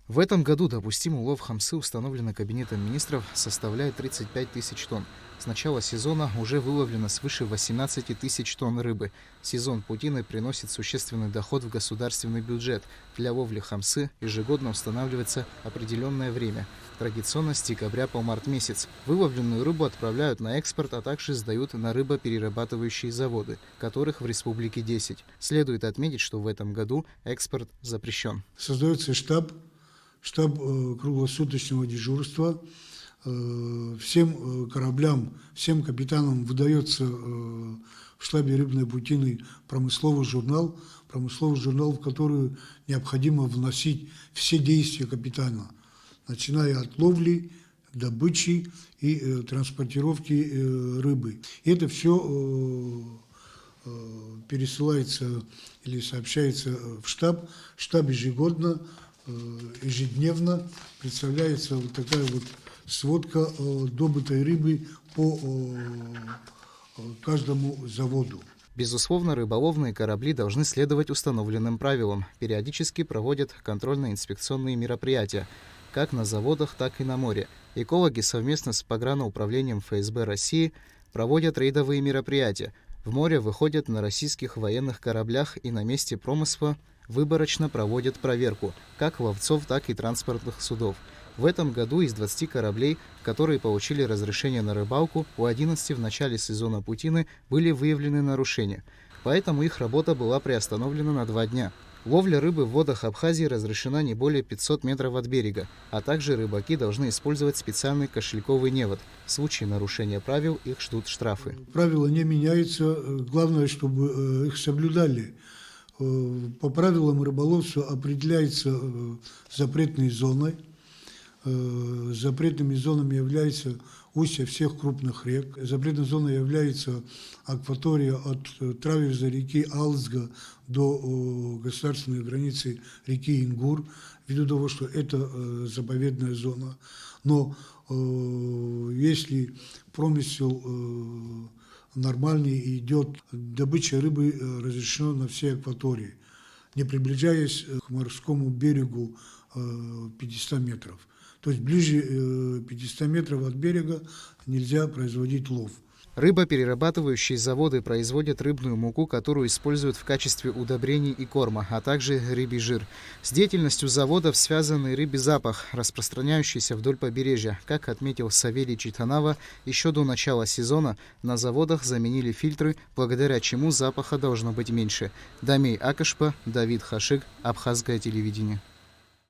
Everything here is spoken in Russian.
В этом году допустимый улов хамсы, установленный Кабинетом министров, составляет 35 тысяч тонн. С начала сезона уже выловлено свыше 18 тысяч тонн рыбы. Сезон путины приносит существенный доход в государственный бюджет. Для ловли хамсы ежегодно устанавливается определенное время. Традиционно с декабря по март месяц. Выловленную рыбу отправляют на экспорт, а также сдают на рыбоперерабатывающие заводы, которых в республике 10. Следует отметить, что в этом году экспорт запрещен. Создается штаб круглосуточного дежурства. Всем кораблям, всем капитанам выдается в штабе рыбной путины промысловый журнал, в который необходимо вносить все действия капитана, начиная от ловли, добычи и транспортировки рыбы. И это все пересылается или сообщается в штаб. Штаб ежедневно представляется вот такая вот сводка добытой рыбы по каждому заводу. Безусловно, рыболовные корабли должны следовать установленным правилам. Периодически проводят контрольно-инспекционные мероприятия, как на заводах, так и на море. Экологи совместно с пограноуправлением ФСБ России проводят рейдовые мероприятия. В море выходят на российских военных кораблях и на месте промысла выборочно проводят проверку как ловцов, так и транспортных судов. В этом году из 20 кораблей, которые получили разрешение на рыбалку, у 11 в начале сезона путины были выявлены нарушения. Поэтому их работа была приостановлена на 2 дня. Ловля рыбы в водах Абхазии разрешена не более 500 метров от берега, а также рыбаки должны использовать специальный кошельковый невод. В случае нарушения правил их ждут штрафы. Правила не меняются, главное, чтобы их соблюдали. По правилам рыболовства определяется запретной зоной. Запретными зонами являются устья всех крупных рек. Запретной зоной является акватория от траверза реки Алзга до государственной границы реки Ингур, ввиду того, что это заповедная зона. Но если промысел нормальный идет, добыча рыбы разрешена на всей акватории, не приближаясь к морскому берегу 500 метров. То есть ближе 500 метров от берега нельзя производить лов. Рыбоперерабатывающие заводы производят рыбную муку, которую используют в качестве удобрений и корма, а также рыбий жир. С деятельностью заводов связан и рыбий запах, распространяющийся вдоль побережья. Как отметил Савелий Читанава, еще до начала сезона на заводах заменили фильтры, благодаря чему запаха должно быть меньше. Дамей Акашпа, Давид Хашиг, Абхазское телевидение.